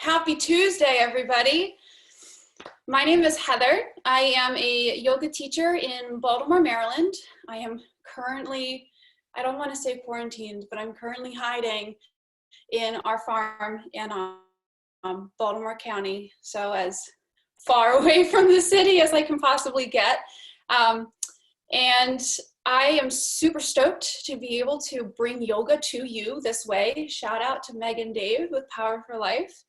Happy Tuesday, everybody. My name is Heather. I am a yoga teacher in Baltimore, Maryland. I am currently, I don't want to say quarantined, but I'm currently hiding in our farm in Baltimore County. So as far away from the city as I can possibly get. And I am super stoked to be able to bring yoga to you this way. Shout out to Meg and Dave with Power for Life.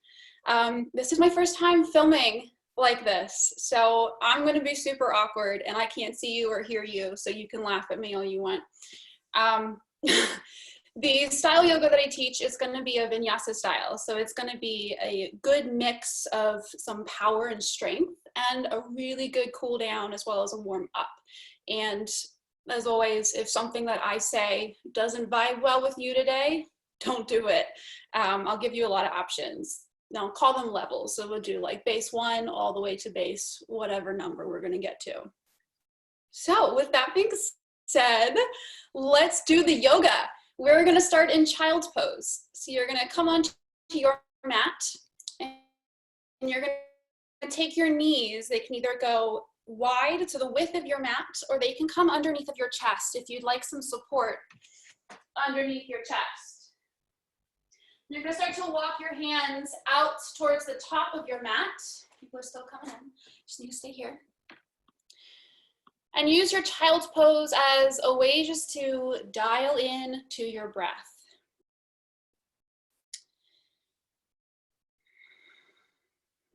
This is my first time filming like this, so I'm going to be super awkward and I can't see you or hear you, so you can laugh at me all you want. The style yoga that I teach is going to be a Vinyasa style, so it's going to be a good mix of some power and strength and a really good cool down as well as a warm up. And as always, if something that I say doesn't vibe well with you today, don't do it. I'll give you a lot of options. Now call them levels. So we'll do like base 1 all the way to base whatever number we're going to get to. So with that being said, let's do the yoga. We're going to start in child's pose. So you're going to come onto your mat and you're going to take your knees. They can either go wide to the width of your mat, or they can come underneath of your chest if you'd like some support underneath your chest. You're going to start to walk your hands out towards the top of your mat. People are still coming in. Just need to stay here. And use your child's pose as a way just to dial in to your breath.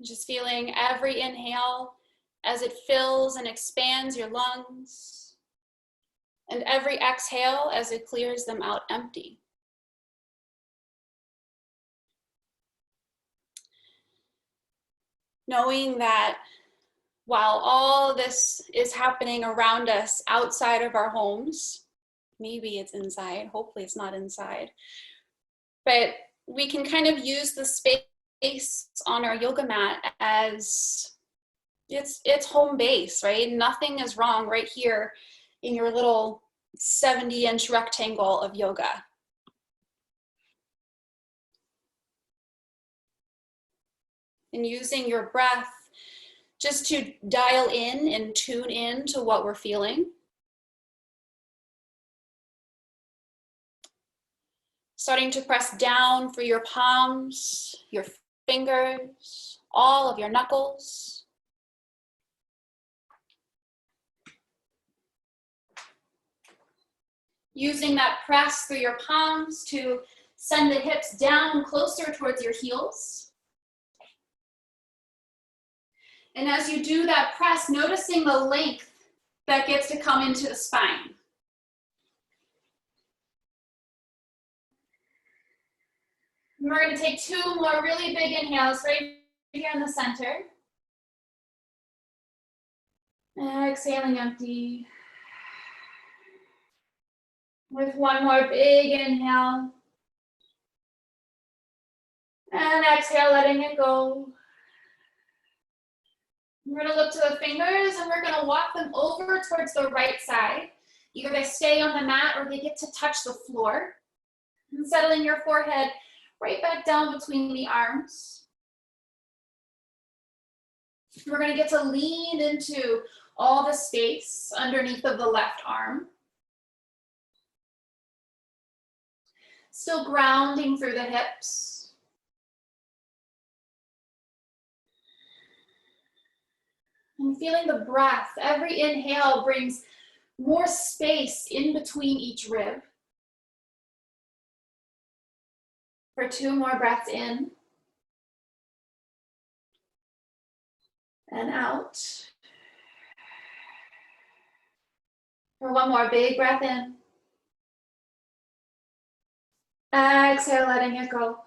Just feeling every inhale as it fills and expands your lungs, and every exhale as it clears them out empty. Knowing that while all this is happening around us outside of our homes, maybe it's inside, hopefully it's not inside, but we can kind of use the space on our yoga mat as it's home base, right? Nothing is wrong right here in your little 70-inch rectangle of yoga. And using your breath just to dial in and tune in to what we're feeling. Starting to press down through your palms, your fingers, all of your knuckles. Using that press through your palms to send the hips down closer towards your heels. And as you do that press, noticing the length that gets to come into the spine. And we're going to take 2 more really big inhales right here in the center. Exhaling empty. With 1 more big inhale. And exhale, letting it go. We're going to look to the fingers and we're going to walk them over towards the right side. Either they stay on the mat or they get to touch the floor. And settling your forehead right back down between the arms. We're going to get to lean into all the space underneath of the left arm. Still grounding through the hips. And feeling the breath. Every inhale brings more space in between each rib. For 2 more breaths in. And out. For 1 more big breath in. Exhale, letting it go.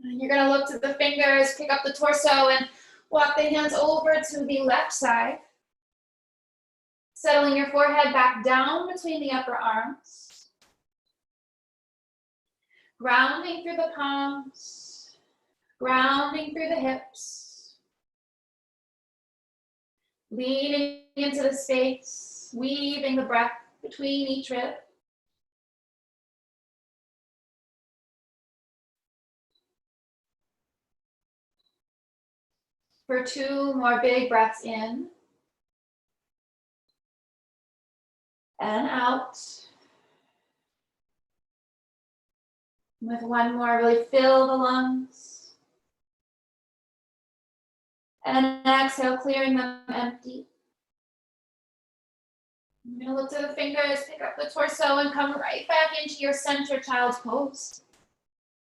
And you're going to look to the fingers, pick up the torso, and walk the hands over to the left side. Settling your forehead back down between the upper arms. Grounding through the palms. Grounding through the hips. Leaning into the space, weaving the breath between each rib. for 2 more big breaths in and out. With 1 more, really fill the lungs. And exhale, clearing them empty. I'm going to look to the fingers, pick up the torso, and come right back into your center child's pose.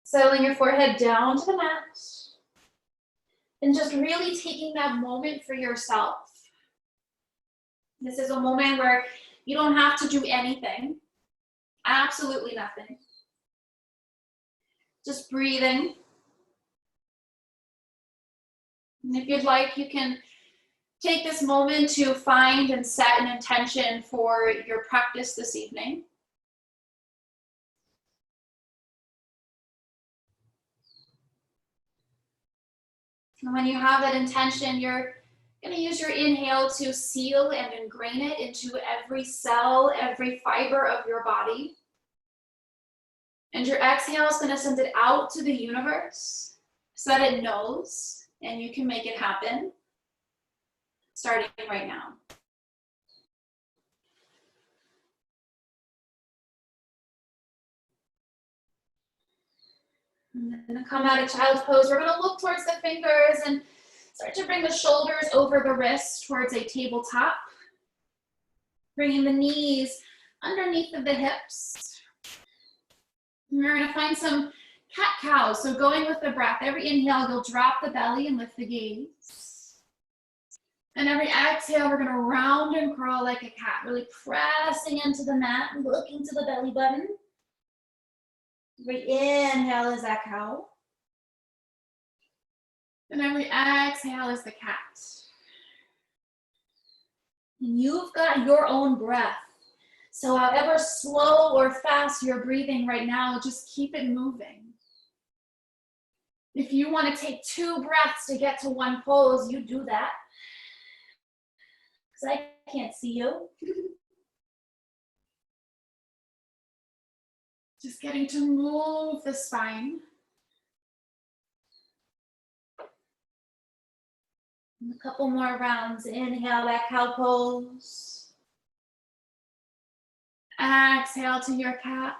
Settling your forehead down to the mat. And just really taking that moment for yourself. This is a moment where you don't have to do anything. Absolutely nothing. Just breathing. And if you'd like, you can take this moment to find and set an intention for your practice this evening. And when you have that intention, you're going to use your inhale to seal and ingrain it into every cell, every fiber of your body. And your exhale is going to send it out to the universe so that it knows and you can make it happen, starting right now. And then come out of child's pose. We're going to look towards the fingers and start to bring the shoulders over the wrists towards a tabletop. Bringing the knees underneath of the hips. And we're going to find some cat-cows. So going with the breath, every inhale, you'll drop the belly and lift the gaze. And every exhale, we're going to round and crawl like a cat, really pressing into the mat and looking to the belly button. Every inhale is that cow. And every exhale is the cat. And you've got your own breath. So however slow or fast you're breathing right now, just keep it moving. If you want to take 2 breaths to get to 1 pose, you do that. Because I can't see you. Just getting to move the spine. And a couple more rounds. Inhale, that cow pose. Exhale to your cat.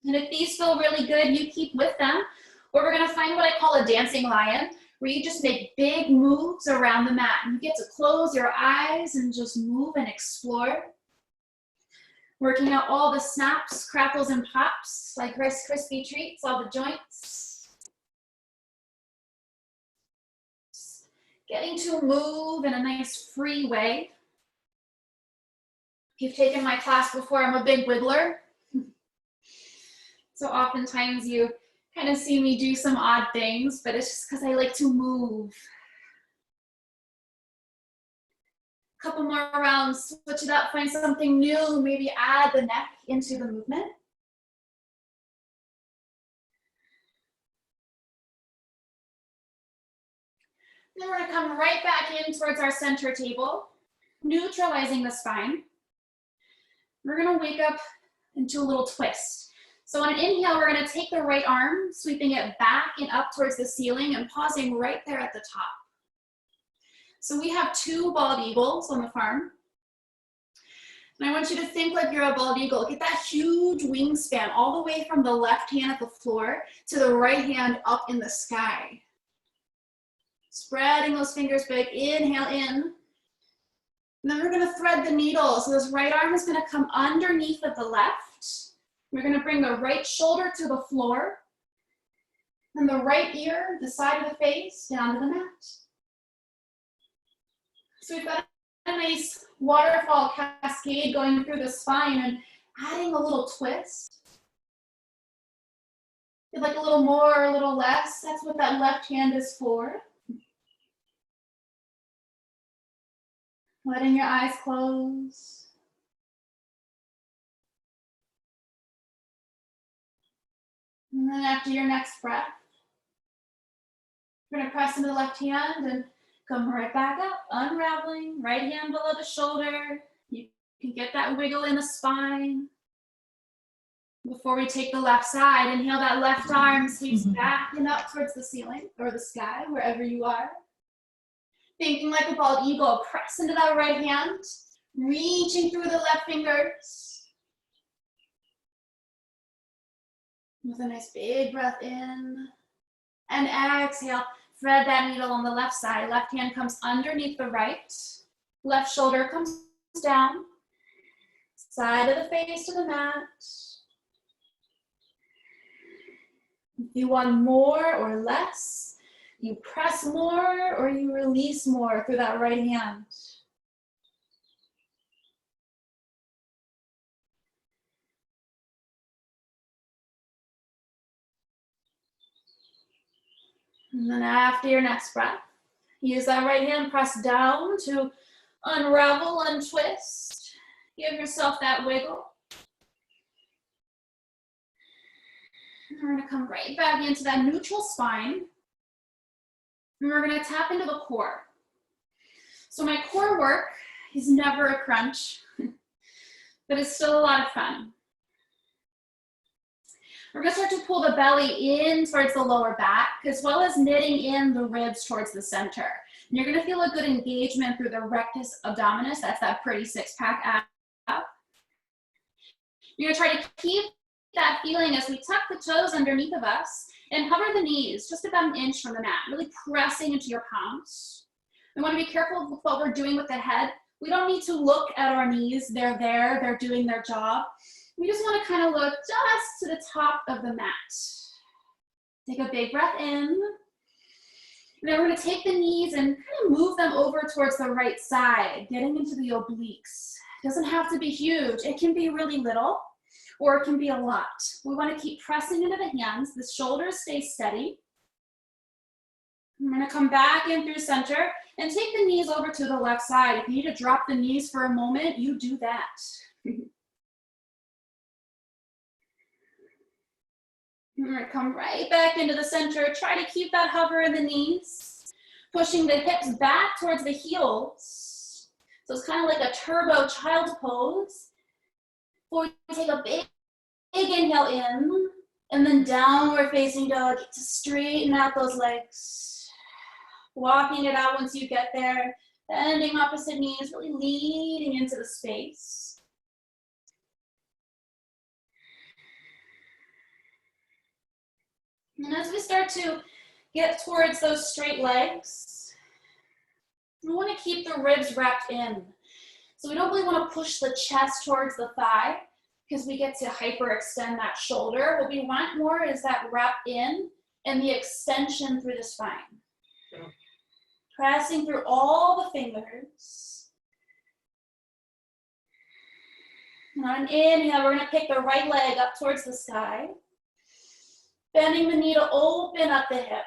And if these feel really good, you keep with them. Or we're going to find what I call a dancing lion, where you just make big moves around the mat. And you get to close your eyes and just move and explore. Working out all the snaps, crackles, and pops, like Rice Krispie treats, all the joints. Getting to move in a nice free way. If you've taken my class before, I'm a big wiggler. So oftentimes you kind of see me do some odd things, but it's just because I like to move. Couple more rounds, switch it up, find something new, maybe add the neck into the movement. Then we're going to come right back in towards our center table, neutralizing the spine. We're going to wake up into a little twist. So on an inhale, we're going to take the right arm, sweeping it back and up towards the ceiling and pausing right there at the top. So we have 2 bald eagles on the farm. And I want you to think like you're a bald eagle. Get that huge wingspan all the way from the left hand at the floor to the right hand up in the sky. Spreading those fingers big, inhale in. And then we're going to thread the needle. So this right arm is going to come underneath of the left. We're going to bring the right shoulder to the floor. And the right ear, the side of the face, down to the mat. So we've got a nice waterfall cascade going through the spine and adding a little twist. You'd like a little more, a little less. That's what that left hand is for. Letting your eyes close. And then after your next breath, you're going to press into the left hand and come right back up, unraveling, right hand below the shoulder. You can get that wiggle in the spine. Before we take the left side, inhale that left arm, sweeps back and up towards the ceiling or the sky, wherever you are. Thinking like a bald eagle, press into that right hand, reaching through the left fingers. With a nice big breath in. And exhale, thread that needle on the left side. Left hand comes underneath the right. Left shoulder comes down. Side of the face to the mat. If you want more or less, you press more or you release more through that right hand. And then after your next breath, use that right hand, press down to unravel, untwist. Give yourself that wiggle. And we're gonna come right back into that neutral spine. And we're gonna tap into the core. So my core work is never a crunch, but it's still a lot of fun. We're gonna start to pull the belly in towards the lower back, as well as knitting in the ribs towards the center. And you're gonna feel a good engagement through the rectus abdominis, that's that pretty six-pack ab. You're gonna try to keep that feeling as we tuck the toes underneath of us and hover the knees just about an inch from the mat, really pressing into your palms. We wanna be careful with what we're doing with the head. We don't need to look at our knees, they're there, they're doing their job. We just want to kind of look just to the top of the mat. Take a big breath in. And then we're going to take the knees and kind of move them over towards the right side, getting into the obliques. It doesn't have to be huge. It can be really little, or it can be a lot. We want to keep pressing into the hands. The shoulders stay steady. I'm going to come back in through center and take the knees over to the left side. If you need to drop the knees for a moment, you do that. We're going to come right back into the center. Try to keep that hover in the knees, pushing the hips back towards the heels. So it's kind of like a turbo child's pose. Before we take a big inhale in, and then downward facing dog to straighten out those legs. Walking it out once you get there, bending opposite knees, really leading into the space. And as we start to get towards those straight legs, we want to keep the ribs wrapped in. So we don't really want to push the chest towards the thigh because we get to hyperextend that shoulder. What we want more is that wrap in and the extension through the spine. Pressing through all the fingers. And on an inhale, we're going to pick the right leg up towards the sky. Bending the knee to open up the hip.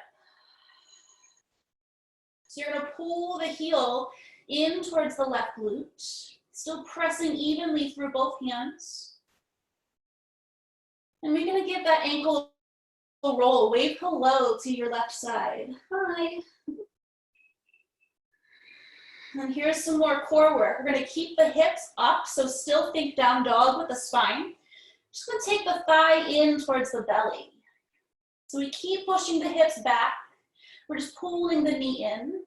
So you're going to pull the heel in towards the left glute, still pressing evenly through both hands. And we're going to give that ankle a roll. Wave hello to your left side. Hi. And here's some more core work. We're going to keep the hips up, so still think down dog with the spine. Just going to take the thigh in towards the belly. So we keep pushing the hips back. We're just pulling the knee in.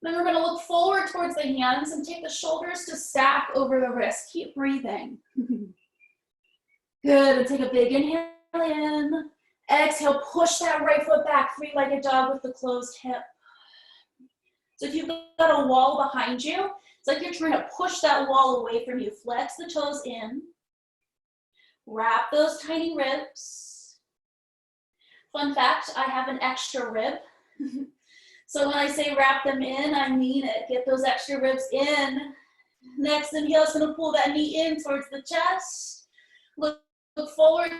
Then we're going to look forward towards the hands and take the shoulders to stack over the wrist. Keep breathing. Good, and take a big inhale in. Exhale, push that right foot back, three-legged dog with the closed hip. So if you've got a wall behind you, it's like you're trying to push that wall away from you. Flex the toes in. Wrap those tiny ribs. Fun fact, I have an extra rib. So when I say wrap them in, I mean it. Get those extra ribs in. Next inhale is going to pull that knee in towards the chest. Look forward,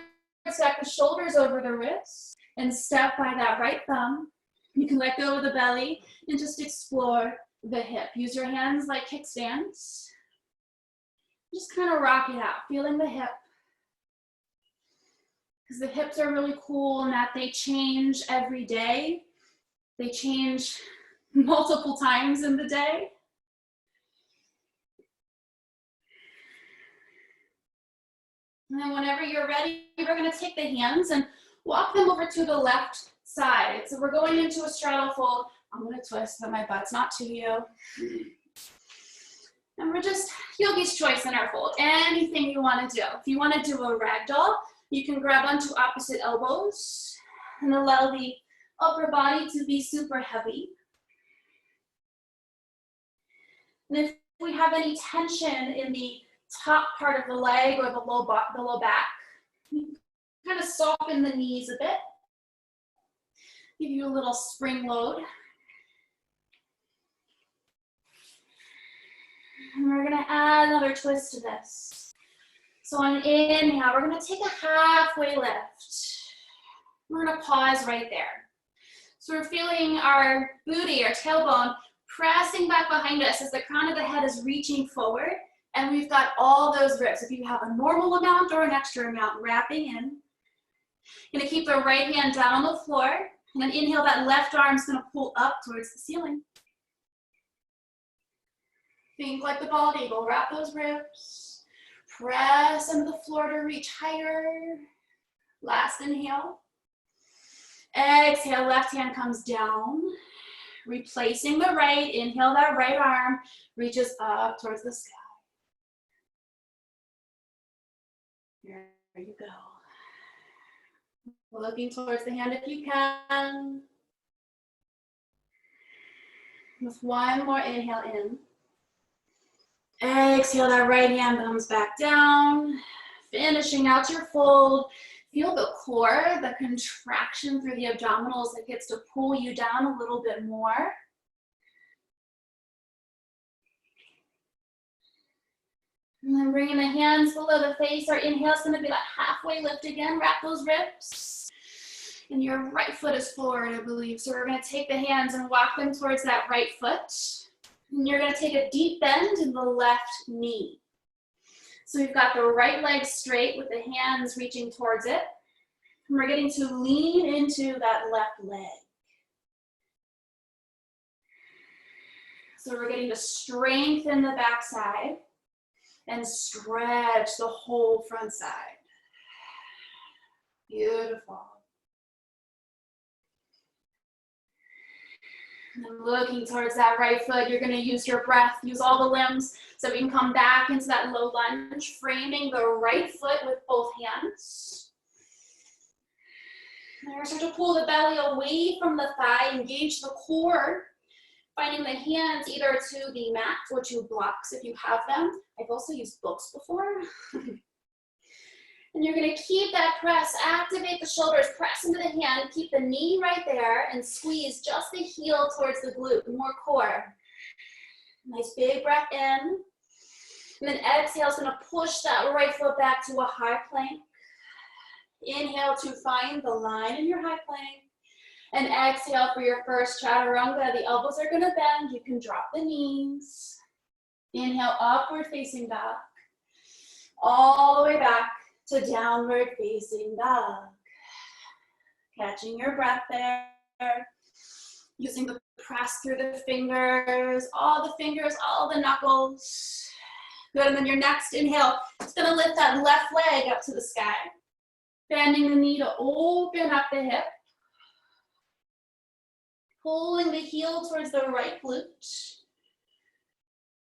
stack the shoulders over the wrists, and step by that right thumb. You can let go of the belly and just explore the hip. Use your hands like kickstands. Just kind of rock it out, feeling the hip. Because the hips are really cool in that they change every day. They change multiple times in the day. And then whenever you're ready, we're gonna take the hands and walk them over to the left side. So we're going into a straddle fold. I'm gonna twist so my butt's not to you. And we're just yogi's choice in our fold. Anything you wanna do. If you wanna do a ragdoll, you can grab onto opposite elbows and allow the upper body to be super heavy. And if we have any tension in the top part of the leg or the low back, you can kind of soften the knees a bit. Give you a little spring load. And we're gonna add another twist to this. So on an inhale, we're gonna take a halfway lift. We're gonna pause right there. So we're feeling our booty, our tailbone, pressing back behind us as the crown of the head is reaching forward, and we've got all those ribs. If you have a normal amount or an extra amount, wrapping in. Gonna keep the right hand down on the floor, and then inhale, that left arm's gonna pull up towards the ceiling. Think like the bald eagle, wrap those ribs. Press into the floor to reach higher. Last inhale. Exhale, left hand comes down. Replacing the right, inhale, that right arm reaches up towards the sky. There you go. Looking towards the hand if you can. With one more inhale in. Exhale, that right hand comes back down. Finishing out your fold. Feel the core, the contraction through the abdominals that gets to pull you down a little bit more. And then bringing the hands below the face. Our inhale is going to be that halfway lift again. Wrap those ribs. And your right foot is forward, I believe. So we're going to take the hands and walk them towards that right foot. And you're going to take a deep bend in the left knee. So we've got the right leg straight with the hands reaching towards it. And we're getting to lean into that left leg. So we're getting to strengthen the back side and stretch the whole front side. Beautiful. And then looking towards that right foot, you're going to use your breath, use all the limbs so we can come back into that low lunge, framing the right foot with both hands. And we're start to pull the belly away from the thigh, engage the core, finding the hands either to the mat or to blocks if you have them. I've also used books before. And you're going to keep that press, activate the shoulders, press into the hand, keep the knee right there, and squeeze just the heel towards the glute, more core. Nice big breath in. And then exhale is going to push that right foot back to a high plank. Inhale to find the line in your high plank. And exhale for your first chaturanga. The elbows are going to bend. You can drop the knees. Inhale, upward facing dog. All the way back to downward facing dog. Catching your breath there. Using the press through the fingers, all the knuckles. Good, and then your next inhale, it's gonna lift that left leg up to the sky. Bending the knee to open up the hip. Pulling the heel towards the right glute.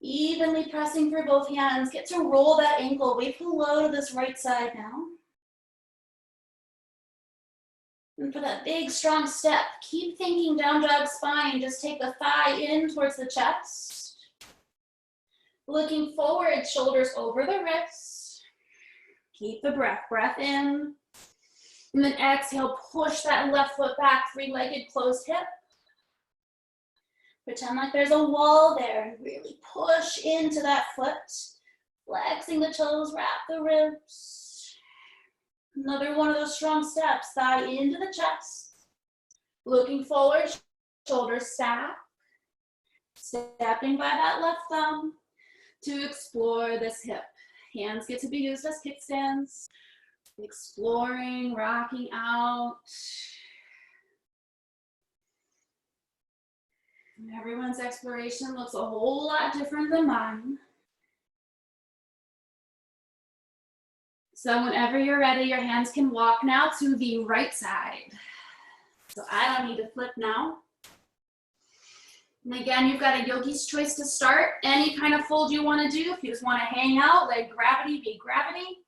Evenly pressing through both hands. Get to roll that ankle way below to this right side now. And for that big, strong step, keep thinking down dog spine. Just take the thigh in towards the chest. Looking forward, shoulders over the wrists. Keep the breath in. And then exhale, push that left foot back, three-legged closed hip. Pretend like there's a wall there and really push into that foot. Flexing the toes, wrap the ribs. Another one of those strong steps, thigh into the chest. Looking forward, shoulders stack. Stepping by that left thumb to explore this hip. Hands get to be used as kickstands. Exploring, rocking out. Everyone's exploration looks a whole lot different than mine. So whenever you're ready, your hands can walk now to the right side. So I don't need to flip now. And again, you've got a yogi's choice to start. Any kind of fold you want to do. If you just want to hang out, let gravity be gravity.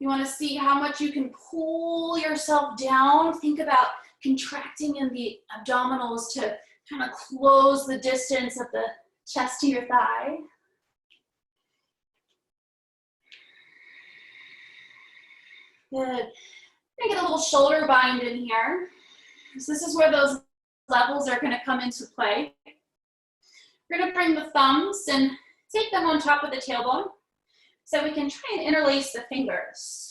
You want to see how much you can pull yourself down. Think about contracting in the abdominals to kind of close the distance of the chest to your thigh. Good. I'm gonna get a little shoulder bind in here. So this is where those levels are gonna come into play. We're gonna bring the thumbs and take them on top of the tailbone so we can try and interlace the fingers.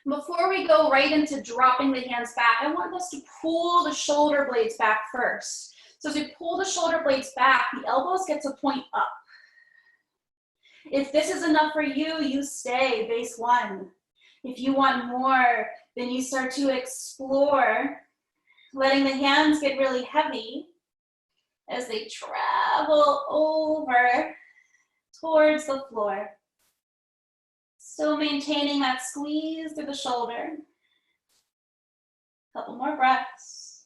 Before we go right into dropping the hands back, I want us to pull the shoulder blades back first. So as we pull the shoulder blades back, the elbows get to point up. If this is enough for you, you stay, base one. If you want more, then you start to explore, letting the hands get really heavy as they travel over towards the floor. Still maintaining that squeeze through the shoulder. Couple more breaths.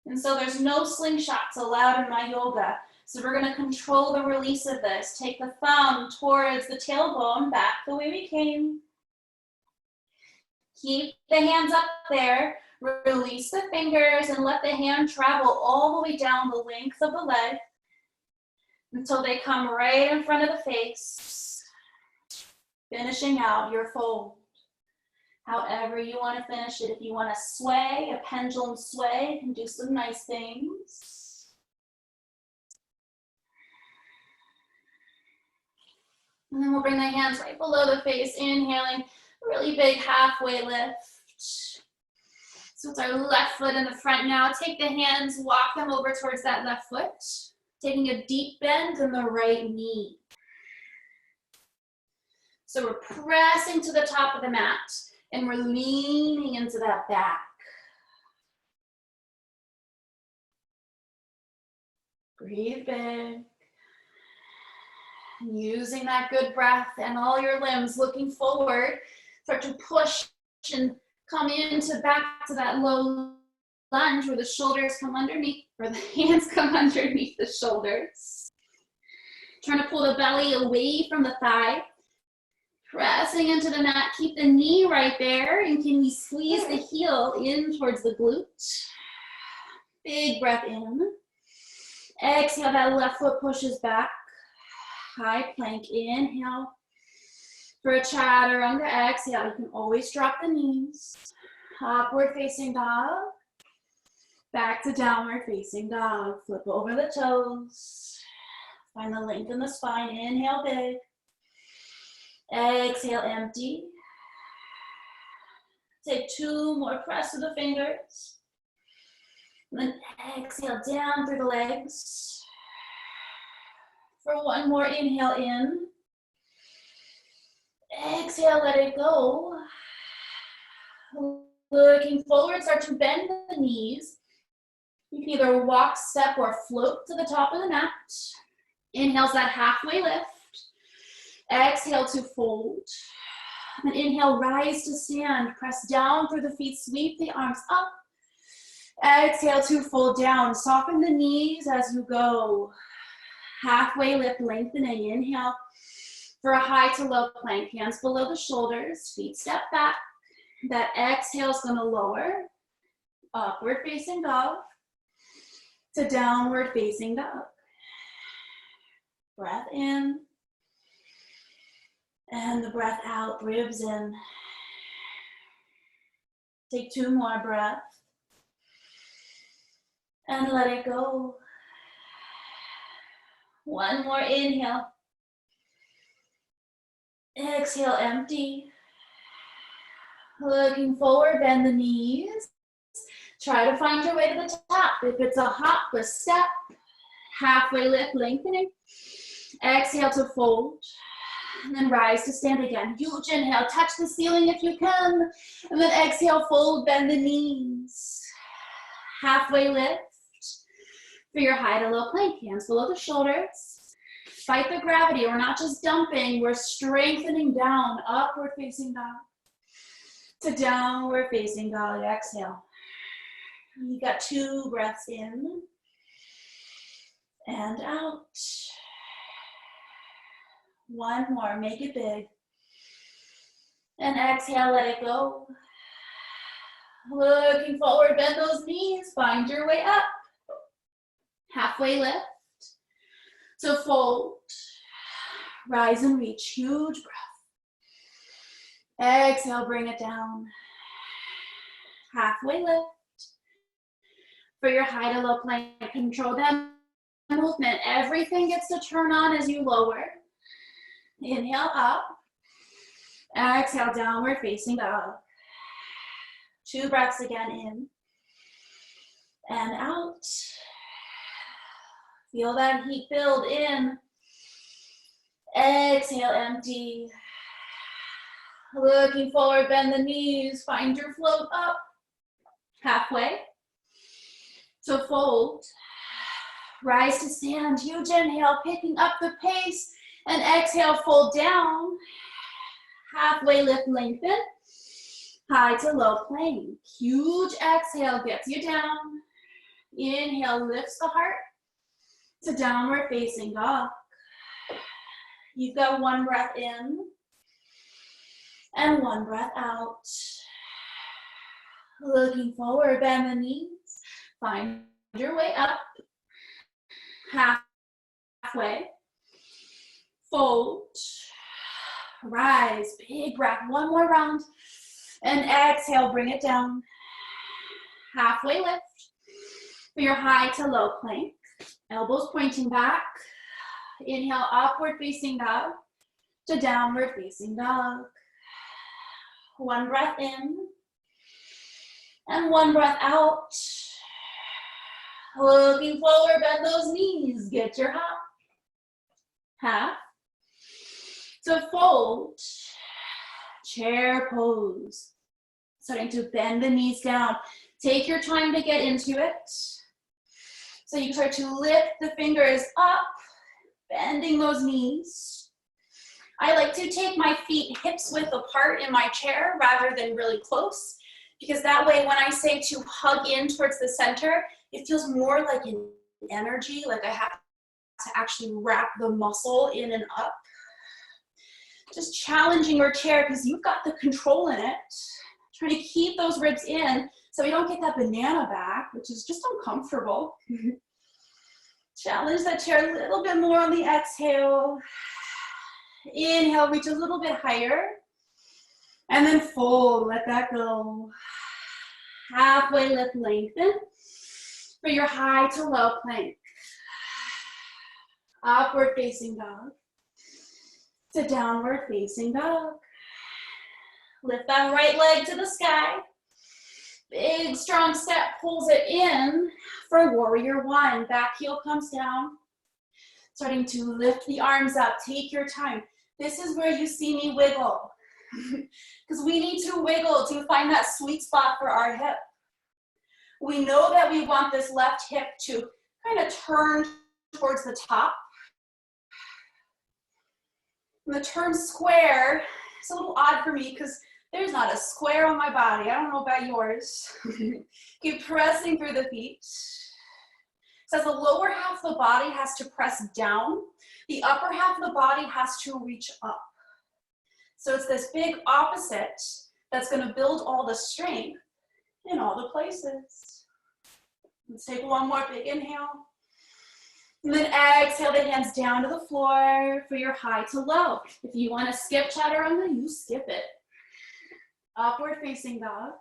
And so there's no slingshots allowed in my yoga. So we're gonna control the release of this. Take the thumb towards the tailbone, back the way we came. Keep the hands up there. Release the fingers and let the hand travel all the way down the length of the leg until they come right in front of the face, finishing out your fold. However you want to finish it. If you want to sway, a pendulum sway, you can do some nice things. And then we'll bring the hands right below the face, inhaling, really big halfway lift. So it's our left foot in the front now. Take the hands, walk them over towards that left foot. Taking a deep bend in the right knee. So we're pressing to the top of the mat and we're leaning into that back. Breathe big. Using that good breath and all your limbs looking forward. Start to push and come into back to that low lunge where the shoulders come underneath, where the hands come underneath the shoulders. Trying to pull the belly away from the thigh. Pressing into the mat, keep the knee right there, and can we squeeze the heel in towards the glute? Big breath in. Exhale, that left foot pushes back. High plank, inhale. For a chaturanga, exhale, you can always drop the knees. Upward facing dog. Back to downward facing dog. Flip over the toes. Find the length in the spine, inhale big. Exhale, empty. Take two more, press to the fingers. And then exhale down through the legs. For one more, inhale in. Exhale, let it go. Looking forward, start to bend the knees. You can either walk, step, or float to the top of the mat. Inhale's that halfway lift. Exhale to fold. And inhale, rise to stand. Press down through the feet, sweep the arms up. Exhale to fold down. Soften the knees as you go. Halfway lift, lengthening. Inhale for a high to low plank. Hands below the shoulders, feet step back. That exhale is going to lower. Upward facing dog to downward facing dog. Breath in. And the breath out, ribs in. Take two more breaths. And let it go. One more inhale. Exhale, empty. Looking forward, bend the knees. Try to find your way to the top. If it's a hop, a step. Halfway lift, lengthening. Exhale to fold. And then rise to stand again. Huge inhale, touch the ceiling if you can. And then exhale, fold, bend the knees. Halfway lift. For your high to low plank, hands below the shoulders. Fight the gravity. We're not just dumping, we're strengthening down, upward facing dog to downward facing dog. Exhale. You got 2 breaths in and out. 1 more, make it big. And exhale, let it go. Looking forward, bend those knees, find your way up. Halfway lift. So fold, rise and reach, huge breath. Exhale, bring it down. Halfway lift. For your high to low plank, control that movement. Everything gets to turn on as you lower. Inhale up. Exhale, downward facing dog. 2 breaths again in and out. Feel that heat build in. Exhale, empty. Looking forward, bend the knees, find your float up. Halfway. So fold. Rise to stand, huge inhale, picking up the pace. And exhale, fold down. Halfway lift, lengthen. High to low plank. Huge exhale gets you down. Inhale lifts the heart to downward facing dog. You've got 1 breath in and 1 breath out. Looking forward, bend the knees. Find your way up. Halfway. Fold. Rise, big breath. 1 more round. And exhale, bring it down. Halfway lift. For your high to low plank. Elbows pointing back. Inhale, upward facing dog to downward facing dog. 1 breath in and 1 breath out. Looking forward, bend those knees. Get your hop. Half. So fold. Chair pose. Starting to bend the knees down. Take your time to get into it. So you start to lift the fingers up, bending those knees. I like to take my feet hips width apart in my chair rather than really close, because that way when I say to hug in towards the center, it feels more like an energy, like I have to actually wrap the muscle in and up. Just challenging your chair because you've got the control in it. Trying to keep those ribs in so we don't get that banana back, which is just uncomfortable. Challenge that chair a little bit more on the exhale. Inhale, reach a little bit higher. And then fold, let that go. Halfway lift, lengthen. For your high to low plank. Upward facing dog to downward facing dog. Lift that right leg to the sky. Big strong step pulls it in for warrior 1. Back heel comes down. Starting to lift the arms up. Take your time. This is where you see me wiggle. Because we need to wiggle to find that sweet spot for our hip. We know that we want this left hip to kind of turn towards the top. And the term square is a little odd for me because there's not a square on my body. I don't know about yours. Keep pressing through the feet. So the lower half of the body has to press down. The upper half of the body has to reach up. So it's this big opposite that's going to build all the strength in all the places. Let's take 1 more big inhale. And then exhale the hands down to the floor for your high to low. If you want to skip chaturanga, you skip it. Upward facing dog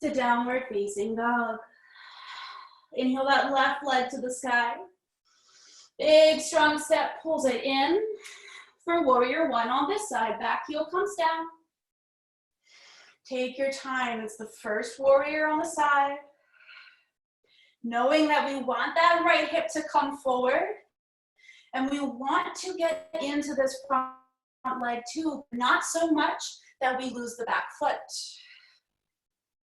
to downward facing dog. Inhale that left leg to the sky. Big strong step pulls it in for warrior 1 on this side. Back heel comes down. Take your time. It's the first warrior on the side. Knowing that we want that right hip to come forward and we want to get into this front leg too, not so much that we lose the back foot.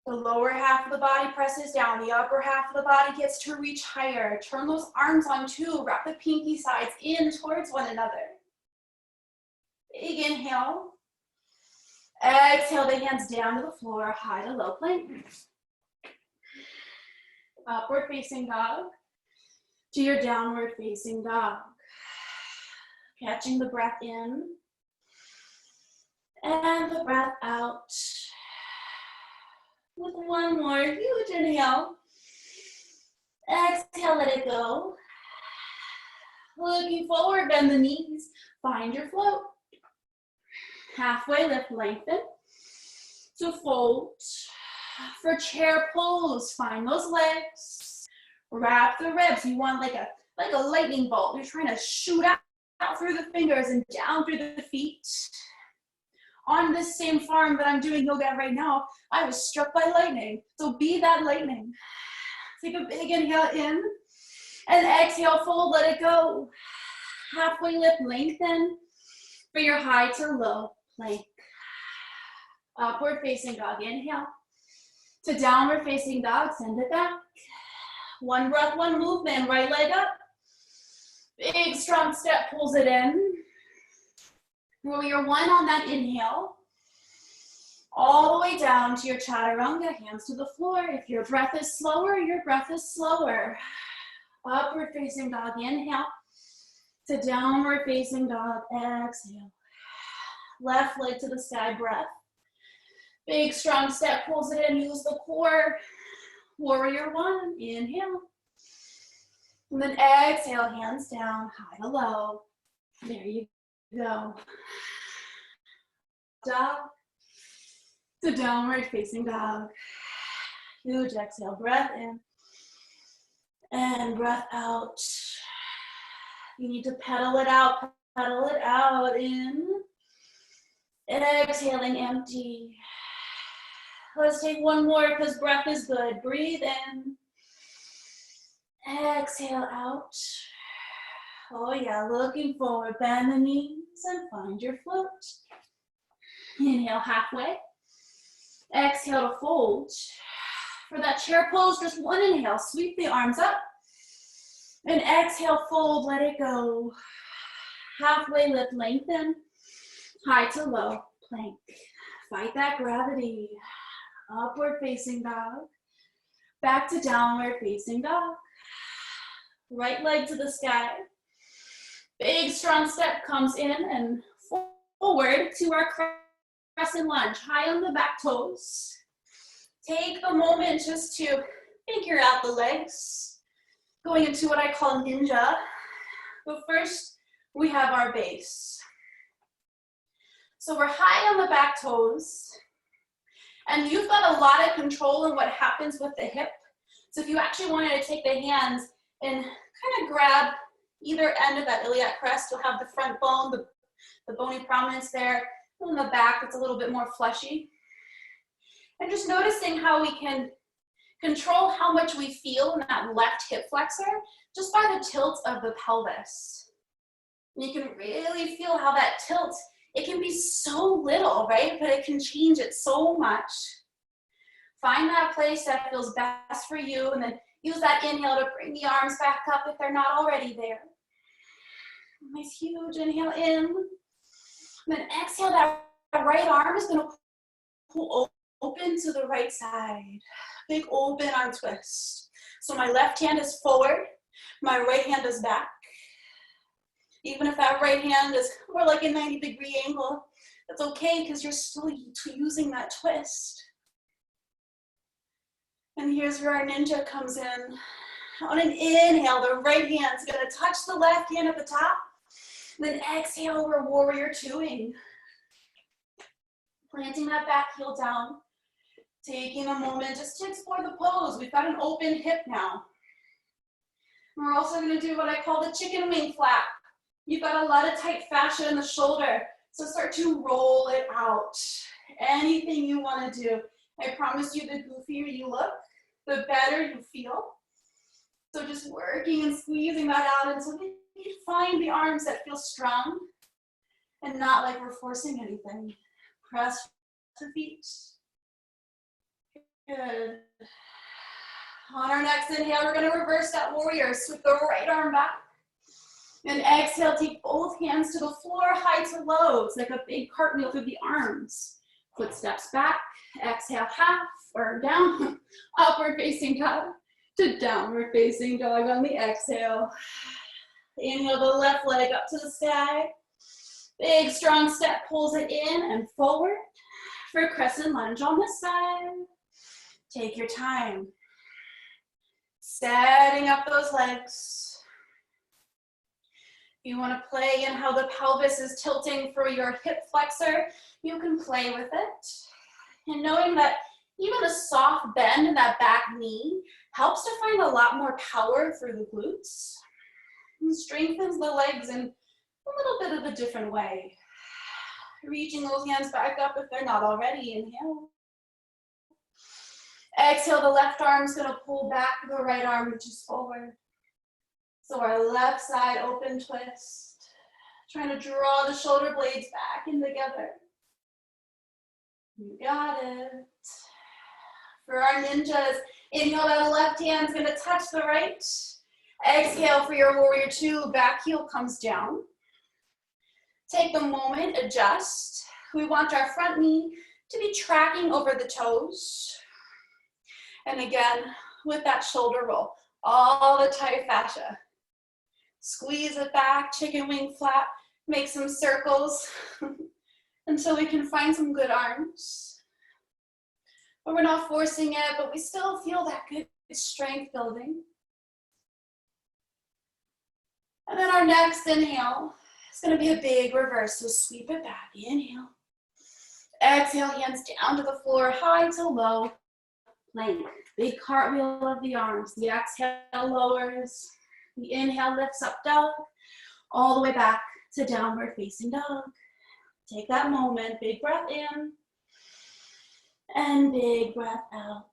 The lower half of the body presses down. The upper half of the body gets to reach higher. Turn those arms on too. Wrap the pinky sides in towards one another. Big inhale. Exhale the hands down to the floor, high to low plank. Upward facing dog to your downward facing dog. Catching the breath in and the breath out. With one more huge inhale. Exhale, let it go. Looking forward, bend the knees. Find your float. Halfway lift, lengthen. To fold. For chair pose, find those legs. Wrap the ribs. You want like a lightning bolt. You're trying to shoot out through the fingers and down through the feet. On this same farm that I'm doing yoga at right now, I was struck by lightning. So be that lightning. Take a big inhale in and exhale, fold, let it go. Halfway lift, lengthen for your high to low plank. Upward facing dog, inhale. To downward facing dog, send it back. One breath, one movement, right leg up. Big strong step pulls it in. Warrior one on that inhale. All the way down to your chaturanga, hands to the floor. If your breath is slower, your breath is slower. Upward facing dog, inhale. To downward facing dog, exhale. Left leg to the sky, breath. Big strong step pulls it in, use the core. Warrior one, inhale. And then exhale, hands down, high to low. There you go. Dog to downward facing dog. Huge exhale, breath in and breath out. You need to pedal it out in. Exhaling, empty. Let's take one more because breath is good. Breathe in. Exhale out. Oh yeah, looking forward. Bend the knees and find your float. Inhale halfway. Exhale to fold. For that chair pose, just one inhale. Sweep the arms up. And exhale, fold, let it go. Halfway lift, lengthen. High to low, plank. Fight that gravity. Upward facing dog. Back to downward facing dog. Right leg to the sky. Big strong step comes in and forward to our crescent lunge. High on the back toes. Take the moment just to figure out the legs. Going into what I call ninja. But first, we have our base. So we're high on the back toes. And you've got a lot of control in what happens with the hip. So if you actually wanted to take the hands and kind of grab either end of that iliac crest, you'll have the front bone, the bony prominence there. And in the back, it's a little bit more fleshy. And just noticing how we can control how much we feel in that left hip flexor just by the tilt of the pelvis. And you can really feel how that tilt, it can be so little, right? But it can change it so much. Find that place that feels best for you and then use that inhale to bring the arms back up if they're not already there. Nice huge inhale in. And then exhale, that right arm is gonna pull open to the right side. Big open arm twist. So my left hand is forward, my right hand is back. Even if that right hand is more like a 90-degree angle, that's okay because you're still using that twist. And here's where our ninja comes in. On an inhale, the right hand's gonna touch the left hand at the top. Then exhale, we're warrior twoing. Planting that back heel down. Taking a moment just to explore the pose. We've got an open hip now. And we're also gonna do what I call the chicken wing flap. You've got a lot of tight fascia in the shoulder. So start to roll it out. Anything you wanna do. I promise you, the goofier you look, the better you feel. So just working and squeezing that out until you find the arms that feel strong and not like we're forcing anything. Press the feet. Good. On our next inhale, we're going to reverse that warrior. Sweep the right arm back. And exhale, take both hands to the floor, high to low. It's like a big cartwheel through the arms. Footsteps back. Exhale, half or down. Upward facing dog to downward facing dog on the exhale. Inhale the left leg up to the sky. Big strong step pulls it in and forward for crescent lunge on this side. Take your time. Setting up those legs. You want to play in how the pelvis is tilting for your hip flexor. You can play with it. And knowing that even a soft bend in that back knee helps to find a lot more power through the glutes. And strengthens the legs in a little bit of a different way. Reaching those hands back up if they're not already. Inhale. Exhale, the left arm's gonna pull back, the right arm reaches forward. So our left side open twist. Trying to draw the shoulder blades back in together. You got it. For our ninjas, inhale, that left hand's gonna touch the right. Exhale for your warrior two, back heel comes down. Take a moment, adjust. We want our front knee to be tracking over the toes. And again, with that shoulder roll, all the tight fascia. Squeeze it back, chicken wing flap, make some circles until we can find some good arms. But we're not forcing it, but we still feel that good strength building. And then our next inhale is going to be a big reverse, so sweep it back. Inhale. Exhale, hands down to the floor, high to low. Plank. Big cartwheel of the arms. The exhale lowers. The inhale lifts up dog. All the way back to downward facing dog. Take that moment. Big breath in. And big breath out.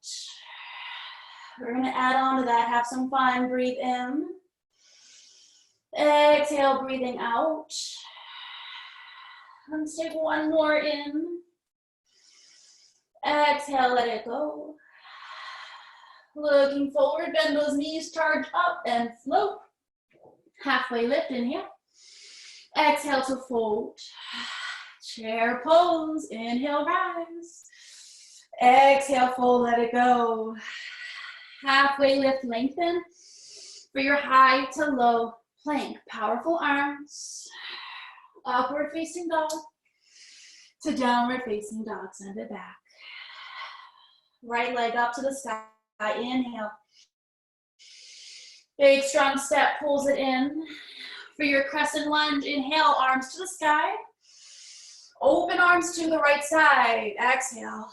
We're going to add on to that. Have some fun. Breathe in. Exhale, breathing out. Let's take one more in. Exhale, let it go. Looking forward, bend those knees, charge up and float. Halfway lift, inhale. Exhale to fold. Chair pose, inhale, rise. Exhale, fold, let it go. Halfway lift, lengthen for your high to low plank. Powerful arms. Upward facing dog to downward facing dog. Send it back. Right leg up to the sky. Inhale. Big strong step pulls it in. For your crescent lunge, inhale, arms to the sky. Open arms to the right side. Exhale.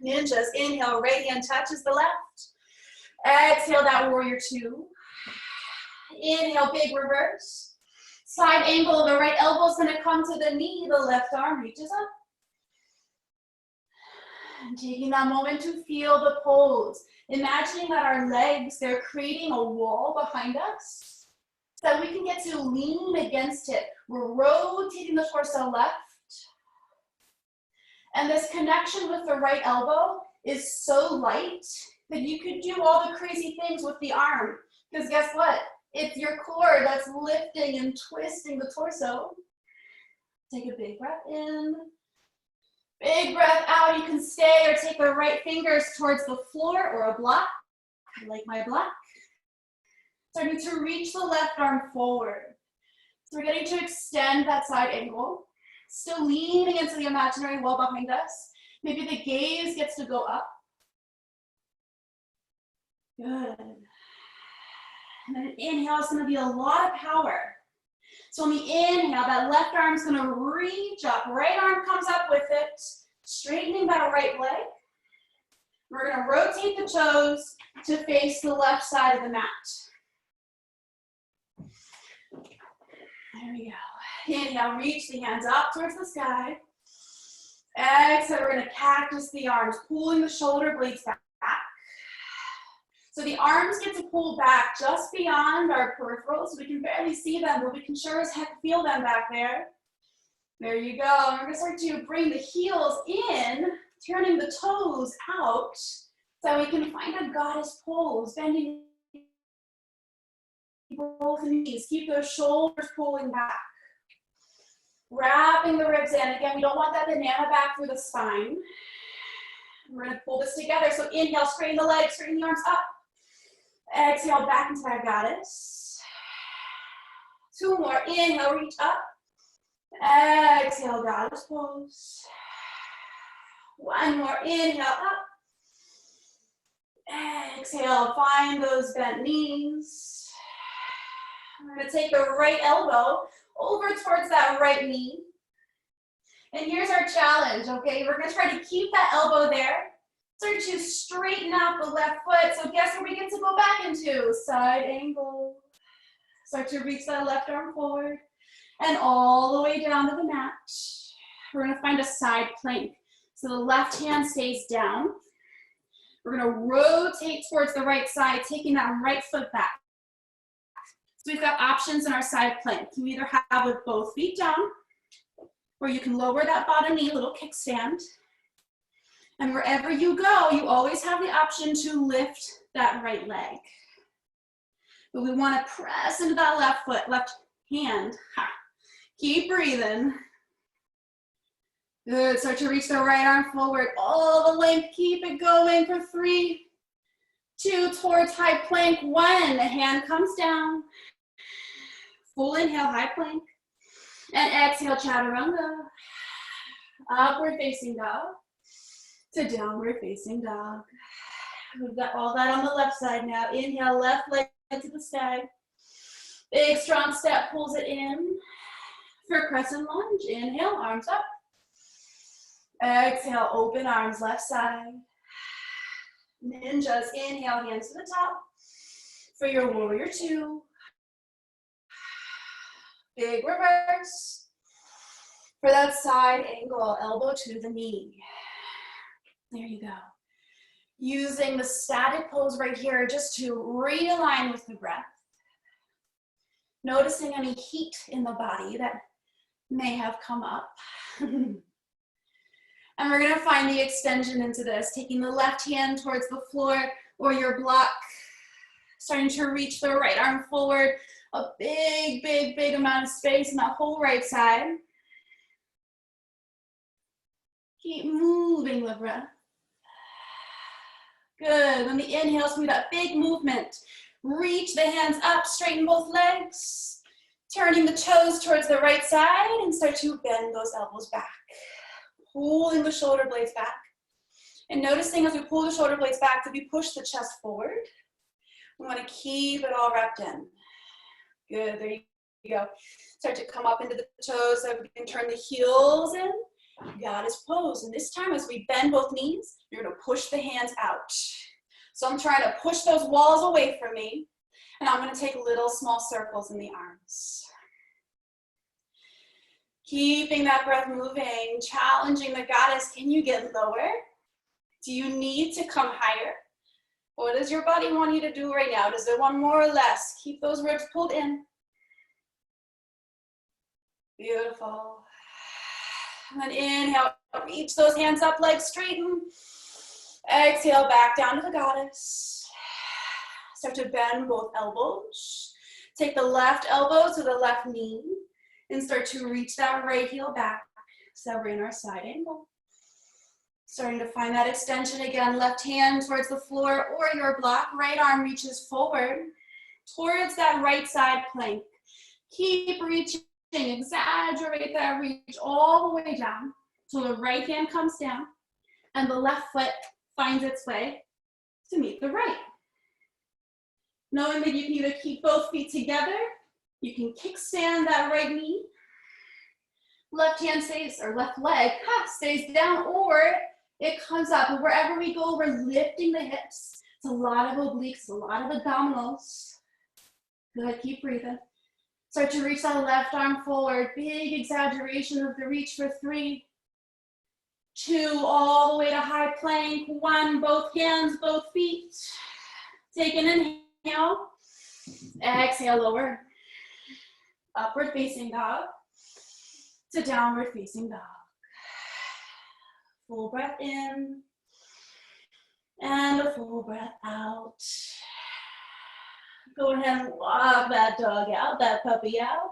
Ninjas, inhale, right hand touches the left. Exhale, that warrior two. Inhale, big reverse. Side angle, the right elbow's gonna come to the knee, the left arm reaches up. And taking that moment to feel the pose. Imagining that our legs, they're creating a wall behind us so that we can get to lean against it. We're rotating the torso left. And this connection with the right elbow is so light that you could do all the crazy things with the arm. Because guess what? It's your core that's lifting and twisting the torso. Take a big breath in. Big breath out. You can stay or take the right fingers towards the floor or a block. I like my block. Starting to reach the left arm forward. So we're getting to extend that side angle. Still leaning into the imaginary wall behind us. Maybe the gaze gets to go up. Good. And then an inhale is going to be a lot of power. So on the inhale, that left arm is going to reach up. Right arm comes up with it, straightening that right leg. We're going to rotate the toes to face the left side of the mat. There we go. Inhale, reach the hands up towards the sky. Exhale, we're going to cactus the arms, pulling the shoulder blades back. So the arms get to pull back just beyond our peripherals. We can barely see them, but we can sure as heck feel them back there. There you go. And we're going to start to bring the heels in turning the toes out so we can find a goddess pose, bending both knees. Keep those shoulders pulling back. Wrapping the ribs in. Again, we don't want that banana back through the spine. We're gonna pull this together. So inhale, straighten the legs, straighten the arms up. Exhale, back into that goddess. 2 more. Inhale, reach up. Exhale, goddess pose. 1 more. Inhale, up. Exhale, find those bent knees. We're gonna take the right elbow over towards that right knee. And here's our challenge, okay? We're gonna try to keep that elbow there. Start to straighten out the left foot. So guess where we get to go back into? Side angle. Start to reach that left arm forward and all the way down to the mat. We're gonna find a side plank. So the left hand stays down. We're gonna rotate towards the right side, taking that right foot back. So we've got options in our side plank. You either have with both feet down, or you can lower that bottom knee, little kickstand. And wherever you go, you always have the option to lift that right leg. But we want to press into that left foot, left hand. Ha. Keep breathing. Good, start to reach the right arm forward, all the length, keep it going for 3, 2, towards high plank, 1, the hand comes down. Full inhale, high plank. And exhale, chaturanga. Upward facing dog to downward facing dog. We've got all that on the left side now. Inhale, left leg to the sky. Big strong step pulls it in for crescent lunge. Inhale, arms up. Exhale, open arms, left side. Ninjas, inhale, hands to the top for your warrior 2. Big reverse. For that side angle, elbow to the knee. There you go. Using the static pose right here just to realign with the breath. Noticing any heat in the body that may have come up. And we're gonna find the extension into this, taking the left hand towards the floor or your block, starting to reach the right arm forward, a big, big, big amount of space in that whole right side. Keep moving the breath. Good, on the inhale, so that big movement. Reach the hands up, straighten both legs. Turning the toes towards the right side and start to bend those elbows back. Pulling the shoulder blades back. And noticing as we pull the shoulder blades back that we push the chest forward. We want to keep it all wrapped in. Good, there you go. Start to come up into the toes so we can turn the heels in. Goddess pose. And this time as we bend both knees, you're going to push the hands out. So I'm trying to push those walls away from me. And I'm going to take little small circles in the arms. Keeping that breath moving, challenging the goddess. Can you get lower? Do you need to come higher? What does your body want you to do right now? Does it want more or less? Keep those ribs pulled in. Beautiful. And then inhale, reach those hands up, legs straighten. Exhale, back down to the goddess. Start to bend both elbows. Take the left elbow to the left knee and start to reach that right heel back. So we're in our side angle. Starting to find that extension again. Left hand towards the floor or your block. Right arm reaches forward towards that right side plank. Keep reaching. Exaggerate that reach all the way down so the right hand comes down and the left foot finds its way to meet the right. Knowing that you can either keep both feet together, you can kickstand that right knee, left hand stays, or left leg stays down, or it comes up. And wherever we go, we're lifting the hips. It's a lot of obliques, a lot of abdominals. Good, keep breathing. Start to reach that left arm forward. Big exaggeration of the reach for 3, 2, all the way to high plank. 1, both hands, both feet. Take an inhale. Exhale, lower. Upward facing dog to downward facing dog. Full breath in and a full breath out. Go ahead and walk that dog out, that puppy out.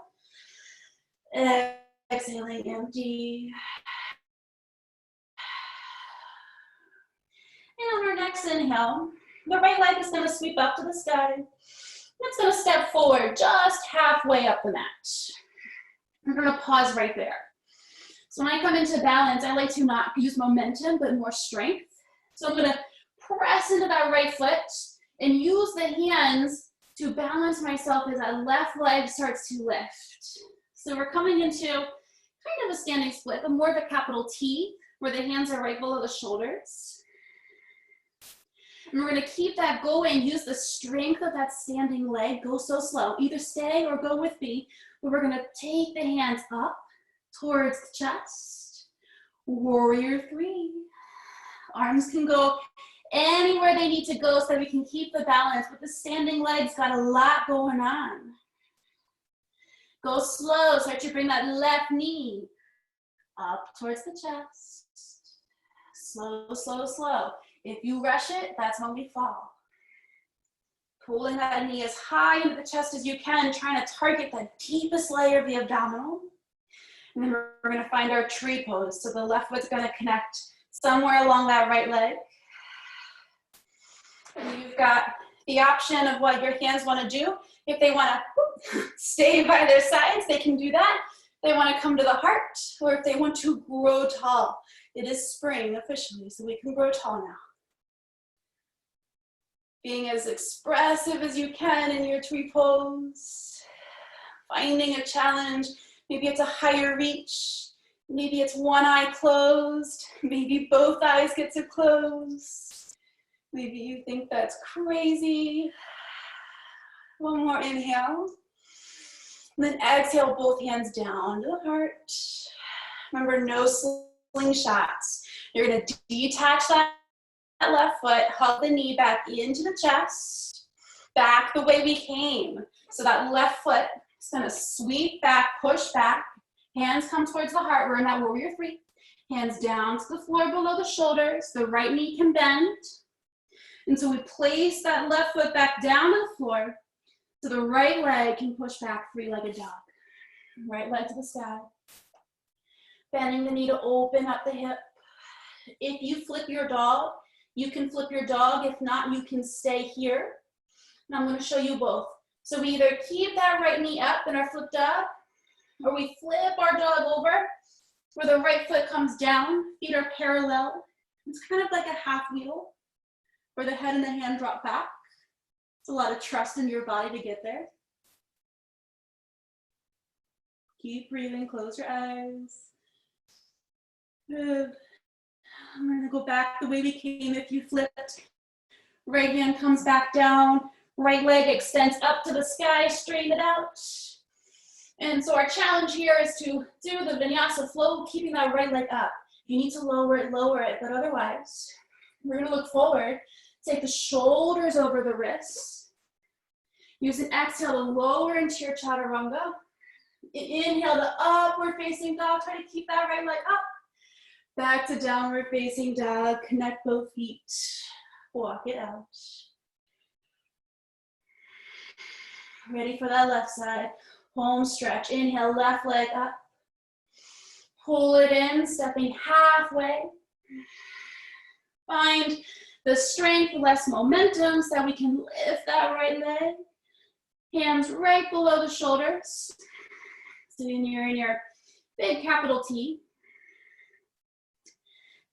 Exhaling empty. And on our next inhale, the right leg is going to sweep up to the sky. It's going to step forward just halfway up the mat. We're going to pause right there. So when I come into balance, I like to not use momentum, but more strength. So I'm going to press into that right foot and use the hands to balance myself as that left leg starts to lift. So we're coming into kind of a standing split, but more of a capital T, where the hands are right below the shoulders. And we're going to keep that going, use the strength of that standing leg, go so slow, either stay or go with me, but we're going to take the hands up towards the chest. Warrior 3. Arms can go anywhere they need to go so that we can keep the balance, but the standing leg's got a lot going on. Go slow, start to bring that left knee up towards the chest. Slow, slow, slow. If you rush it, that's when we fall. Pulling that knee as high into the chest as you can, trying to target the deepest layer of the abdominal. And then we're going to find our tree pose. So the left foot's going to connect somewhere along that right leg. And you've got the option of what your hands want to do. If they want to stay by their sides, they can do that. If they want to come to the heart, or if they want to grow tall. It is spring officially, so we can grow tall now. Being as expressive as you can in your tree pose. Finding a challenge. Maybe it's a higher reach. Maybe it's one eye closed. Maybe both eyes get to close. Maybe you think that's crazy. One more inhale. And then exhale, both hands down to the heart. Remember, no slingshots. You're going to detach that left foot, hug the knee back into the chest, back the way we came. So that left foot is going to sweep back, push back. Hands come towards the heart. We're in that warrior 3. Hands down to the floor below the shoulders. The right knee can bend. And so we place that left foot back down to the floor so the right leg can push back, three-legged dog. Right leg to the sky. Bending the knee to open up the hip. If you flip your dog, you can flip your dog. If not, you can stay here. And I'm going to show you both. So we either keep that right knee up in our flip dog, or we flip our dog over where the right foot comes down, feet are parallel. It's kind of like a half wheel where the head and the hand drop back. It's a lot of trust in your body to get there. Keep breathing, close your eyes. Good. I'm gonna go back the way we came if you flipped. Right hand comes back down, right leg extends up to the sky, straighten it out. And so our challenge here is to do the Vinyasa flow, keeping that right leg up. If you need to lower it, but otherwise, we're gonna look forward, take the shoulders over the wrists. Use an exhale to lower into your chaturanga. Inhale to upward facing dog, try to keep that right leg up. Back to downward facing dog, connect both feet, walk it out. Ready for that left side. Home stretch, inhale, left leg up. Pull it in, stepping halfway. Find the strength, less momentum, so that we can lift that right leg. Hands right below the shoulders. So you're in your big capital T.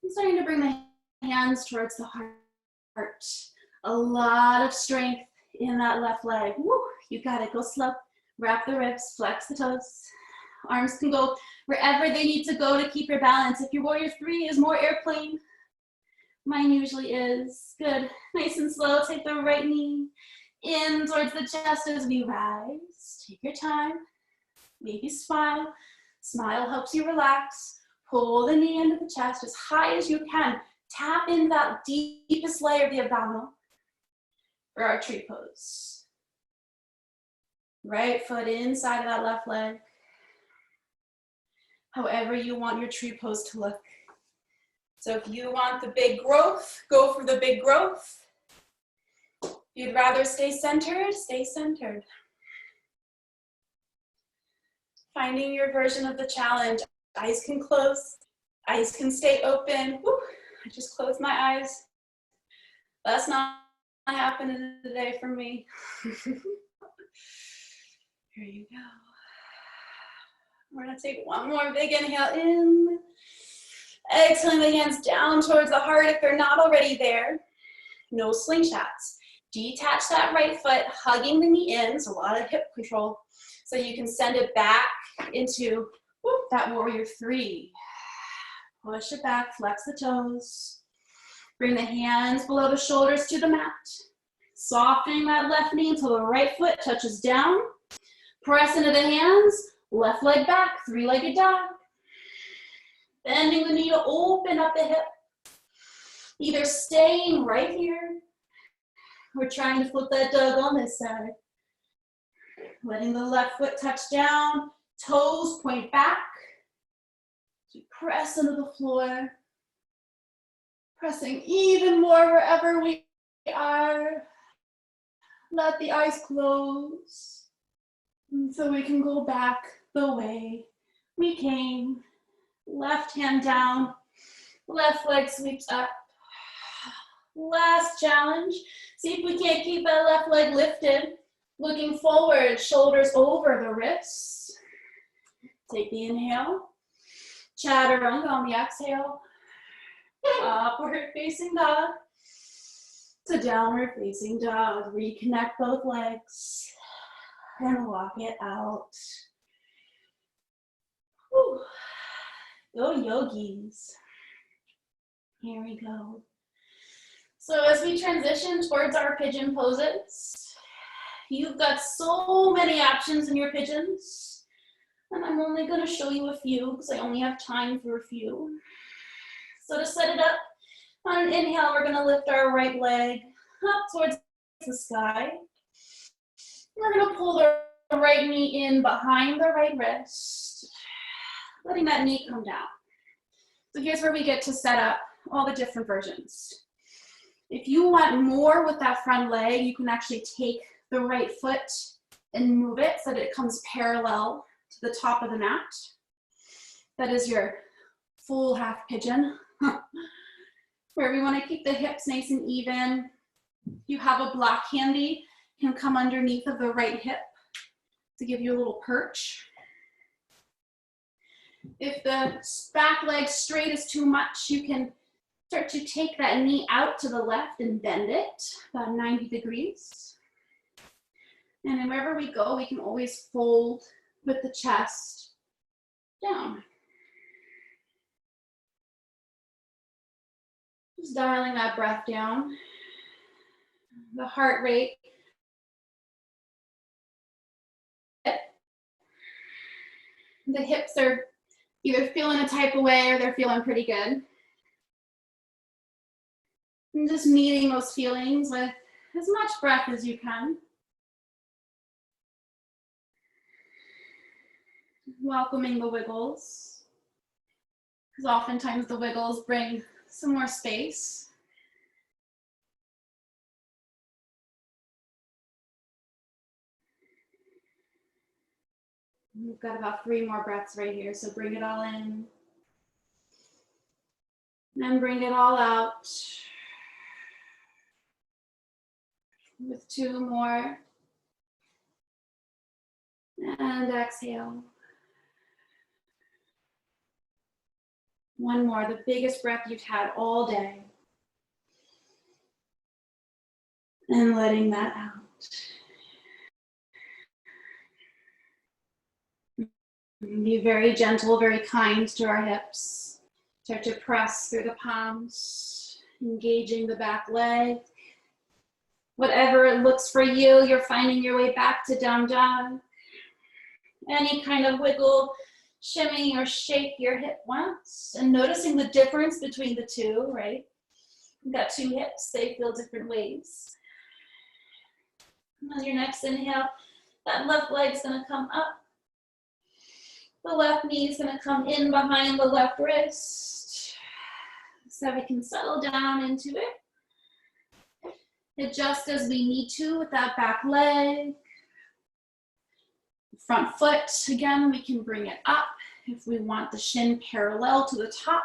I'm starting to bring the hands towards the heart. A lot of strength in that left leg. Woo, you got it, go slow. Wrap the ribs, flex the toes. Arms can go wherever they need to go to keep your balance. If your warrior 3 is more airplane, mine usually is. Good, nice and slow, take the right knee in towards the chest as we rise. Take your time, maybe smile. Smile helps you relax. Pull the knee into the chest as high as you can. Tap in that deepest layer of the abdominal for our tree pose. Right foot inside of that left leg. However you want your tree pose to look. So if you want the big growth, go for the big growth. If you'd rather stay centered, stay centered. Finding your version of the challenge. Eyes can close, eyes can stay open. Woo, I just closed my eyes. That's not happening today for me. Here you go. We're gonna take one more big inhale in. Exhaling the hands down towards the heart if they're not already there. No slingshots. Detach that right foot, hugging the knee in, so a lot of hip control. So you can send it back into that warrior three. Push it back, flex the toes. Bring the hands below the shoulders to the mat. Softening that left knee until the right foot touches down. Press into the hands, left leg back, three-legged dog. Bending the knee to open up the hip. Either staying right here or trying to flip that dog on this side. Letting the left foot touch down, toes point back. So press into the floor. Pressing even more wherever we are. Let the eyes close. And so we can go back the way we came. Left hand down, left leg sweeps up. Last challenge. See if we can't keep that left leg lifted. Looking forward, shoulders over the wrists. Take the inhale. Chaturanga on the exhale. Upward facing dog to downward facing dog. Reconnect both legs and walk it out. Whew. Go yogis. Here we go. So as we transition towards our pigeon poses, you've got so many options in your pigeons, and I'm only going to show you a few because I only have time for a few. So to set it up, on an inhale, we're going to lift our right leg up towards the sky. We're going to pull the right knee in behind the right wrist, letting that knee come down. So here's where we get to set up all the different versions. If you want more with that front leg, you can actually take the right foot and move it so that it comes parallel to the top of the mat. That is your full half pigeon, where we want to keep the hips nice and even. If you have a block handy, you can come underneath of the right hip to give you a little perch. If the back leg straight is too much, you can start to take that knee out to the left and bend it about 90 degrees. And then wherever we go, we can always fold with the chest down. Just dialing that breath down. The heart rate. The hips are either feeling a type of way or they're feeling pretty good. And just meeting those feelings with as much breath as you can. Welcoming the wiggles, because oftentimes the wiggles bring some more space. We've got about 3 more breaths right here, so bring it all in. And bring it all out. With 2 more. And exhale. 1 more, the biggest breath you've had all day. And letting that out. Be very gentle, very kind to our hips. Start to press through the palms, engaging the back leg. Whatever it looks for you, you're finding your way back to down dog. Any kind of wiggle, shimmy, or shake your hip once, and noticing the difference between the two, right? You've got 2 hips, they feel different ways. And on your next inhale, that left leg's gonna come up. The left knee is gonna come in behind the left wrist. so we can settle down into it. Adjust as we need to with that back leg. Front foot, again, we can bring it up if we want the shin parallel to the top.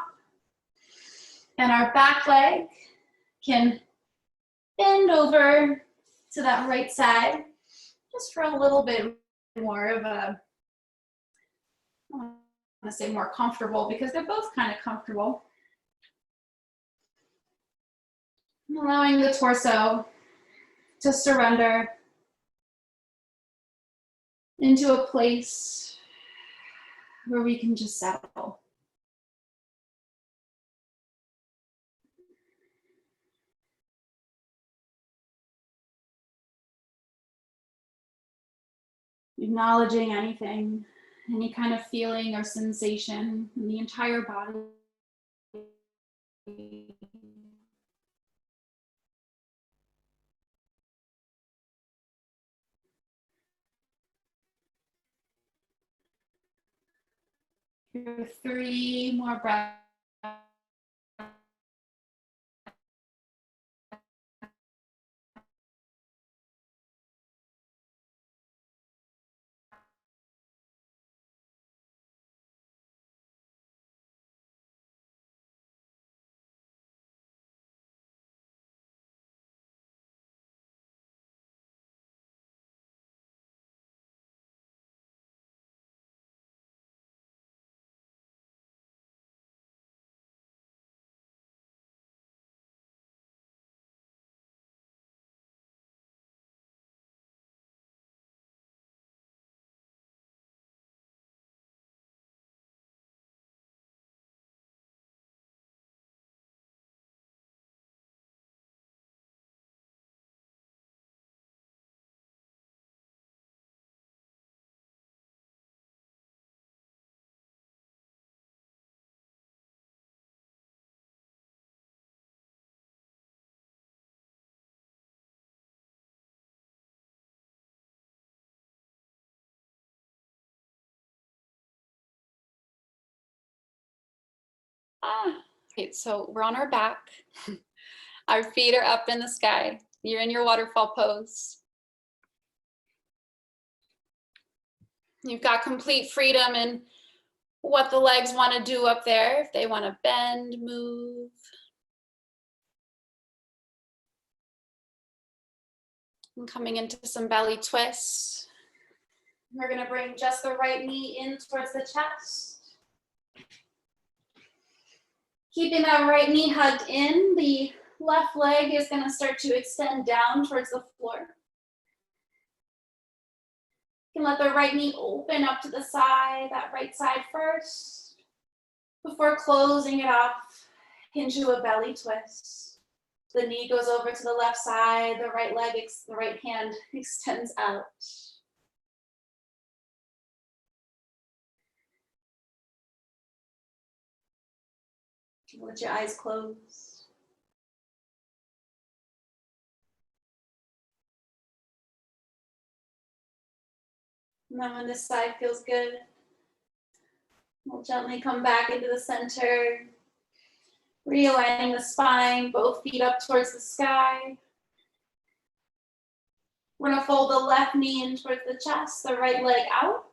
And our back leg can bend over to that right side, just for a little bit more of a, I want to say more comfortable, because they're both kind of comfortable. Allowing the torso to surrender into a place where we can just settle. Acknowledging anything, any kind of feeling or sensation in the entire body. Here, 3 more breaths. Okay, so we're on our back. Our feet are up in the sky. You're in your waterfall pose. You've got complete freedom in what the legs want to do up there. If they want to bend, move. And coming into some belly twists. We're going to bring just the right knee in towards the chest. Keeping that right knee hugged in, the left leg is going to start to extend down towards the floor. You can let the right knee open up to the side, that right side first, before closing it off into a belly twist. The knee goes over to the left side, the right hand extends out. Let your eyes close. And then when this side feels good, we'll gently come back into the center, realigning the spine, both feet up towards the sky. We're gonna fold the left knee in towards the chest, the right leg out.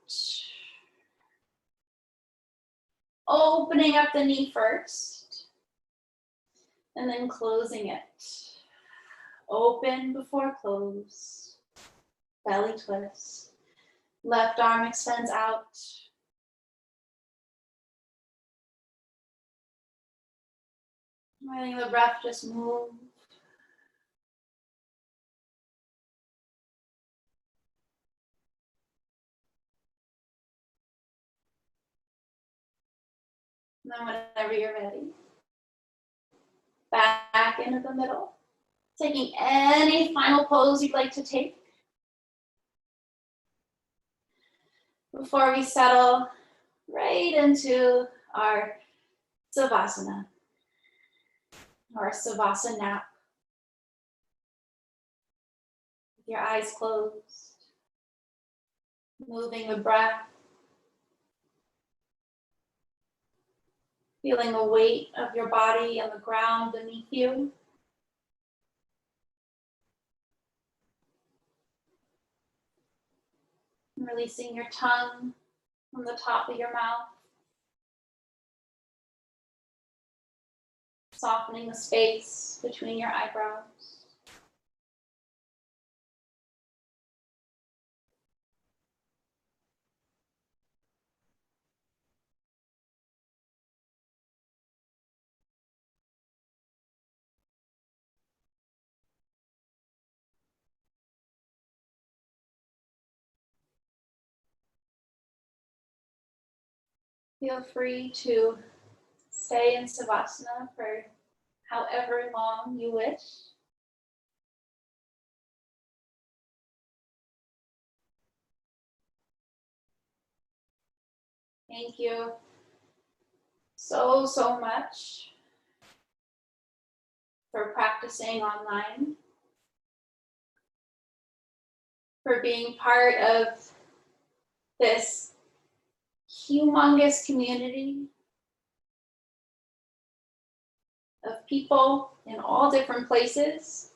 Opening up the knee first, and then closing it. Open before close, belly twist. Left arm extends out. Letting the breath just move. And then whenever you're ready, back into the middle. Taking any final pose you'd like to take. Before we settle right into our Savasana, or Savasana nap. With your eyes closed, moving the breath. Feeling the weight of your body on the ground beneath you. Releasing your tongue from the top of your mouth. Softening the space between your eyebrows. Feel free to stay in Savasana for however long you wish. Thank you so much for practicing online, for being part of this humongous community of people in all different places.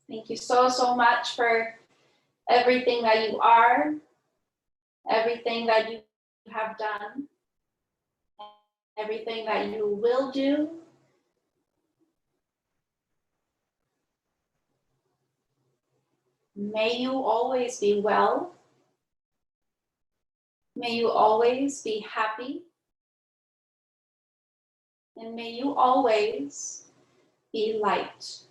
Thank you so much for everything that you are, everything that you have done, everything that you will do. May you always be well. May you always be happy. And may you always be light.